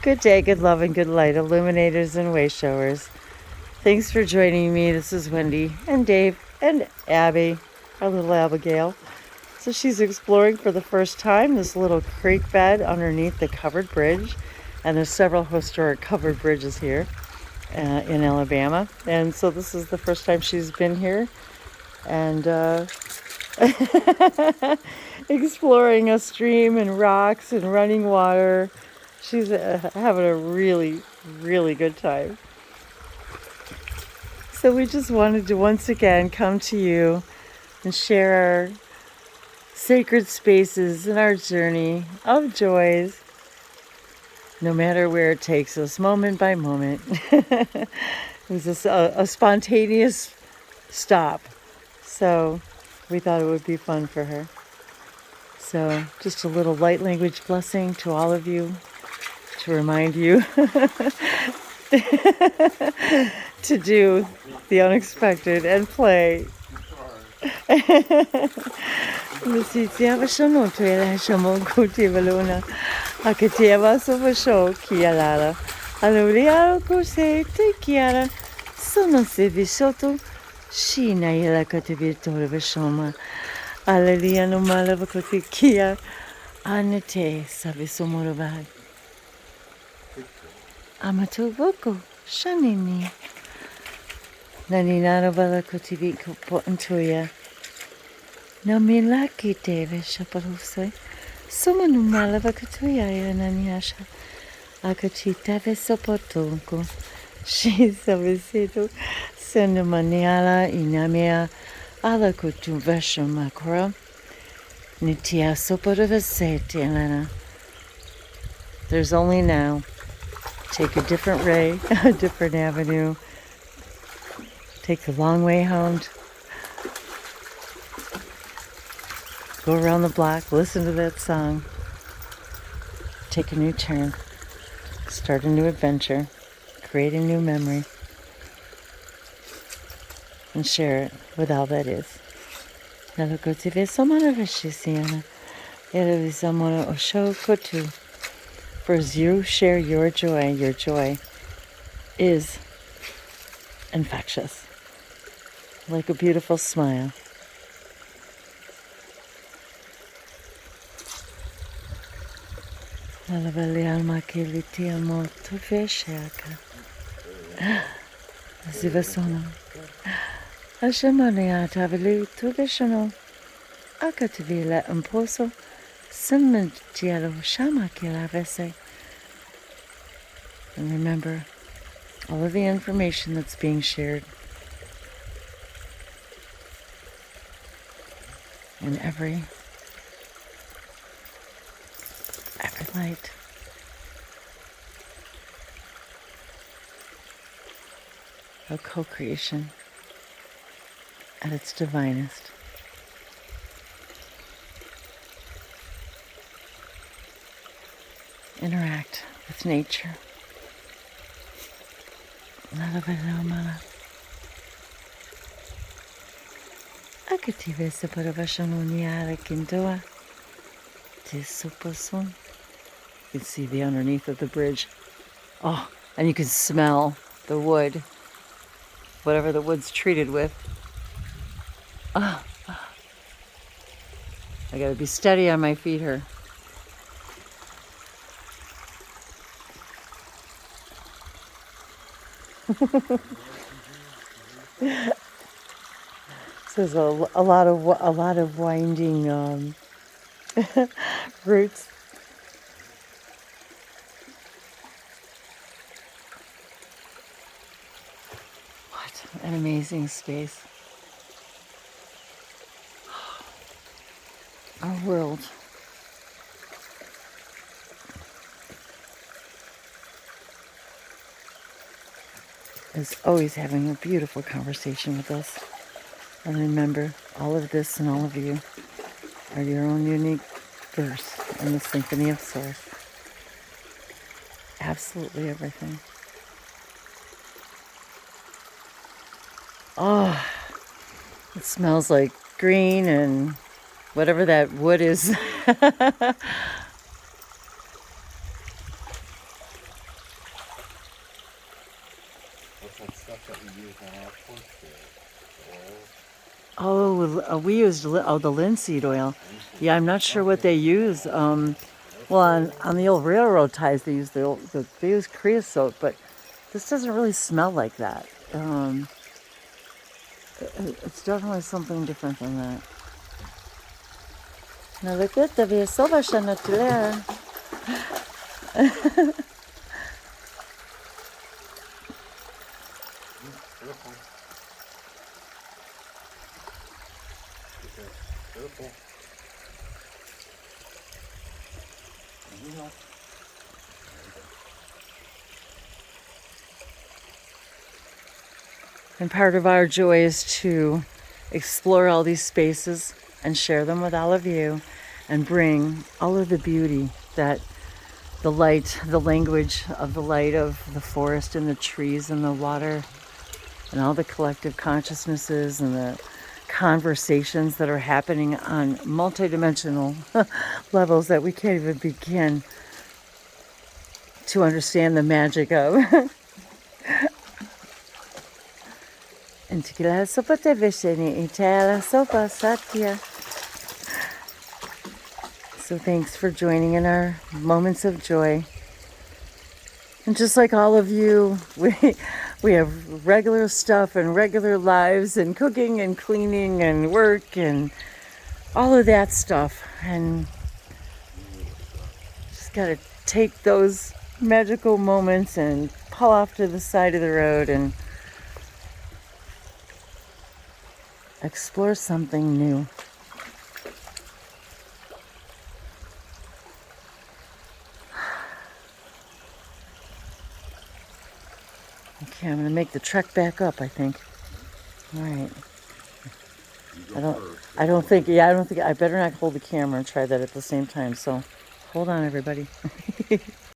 Good day, good love, and good light, illuminators and way showers. Thanks for joining me. This is Wendy and Dave and Abby, our little Abigail. So she's exploring for the first time this little creek bed underneath the covered bridge. And there's several historic covered bridges here in Alabama. And so this is the first time she's been here. And exploring a stream and rocks and running water. She's having a really, really good time. So we just wanted to once again come to you and share our sacred spaces and our journey of joys, no matter where it takes us, moment by moment. It was just a spontaneous stop. So we thought it would be fun for her. So just a little light language blessing to all of you, to remind you to do the unexpected and play. Shina yela kativitor veshoma. Aleluya no malavakotikia. Anete savisomorovad. Amatuvoko. Shanini. Naninano valakotiviko potentuya. Namilaki deve shaparuse. Sumanu malavakatuya yananiasha. Akachita vesopotunko. Shisa vesito. Sendamaniala inamia ala kutuvesha makra. Nitia soporavasete elena. There's only now. Take a different way, a different avenue. Take the long way home. Go around the block, listen to that song. Take a new turn. Start a new adventure. Create a new memory. And share it with all that is. For as you share your joy is infectious, like a beautiful smile. Ashamania Tavalu Tuvishano Akativila Imposo Simentielo Shama Kilavese. And remember all of the information that's being shared in every light. A co-creation at its divinest. Interact with nature. Akative separavashanoniara kindoa. Tisoposon. You can see the underneath of the bridge. Oh, and you can smell the wood. Whatever the wood's treated with. Oh, I gotta be steady on my feet here. So there's a lot of winding roots. What an amazing space. Our world is always having a beautiful conversation with us. And remember, all of this and all of you are your own unique verse in the symphony of source. Absolutely everything. Oh, it smells like green and whatever that wood is. That stuff that we use on our pork there. Oh, we used the linseed oil. Yeah, I'm not sure what they use. Well, on the old railroad ties, they use they use creosote, but this doesn't really smell like that. It's definitely something different than that. Na look, to jest zobacz na tyle. Careful. Careful. And part of our joy is to explore all these spaces and share them with all of you and bring all of the beauty that the light, the language of the light of the forest and the trees and the water and all the collective consciousnesses and the conversations that are happening on multidimensional levels that we can't even begin to understand the magic of. And Together Multidimensional. So thanks for joining in our moments of joy. And just like all of you, we have regular stuff and regular lives and cooking and cleaning and work and all of that stuff. And just got to take those magical moments and pull off to the side of the road and explore something new. Okay, I'm gonna make the trek back up, I think. All right. I don't think, I better not hold the camera and try that at the same time. So hold on, everybody.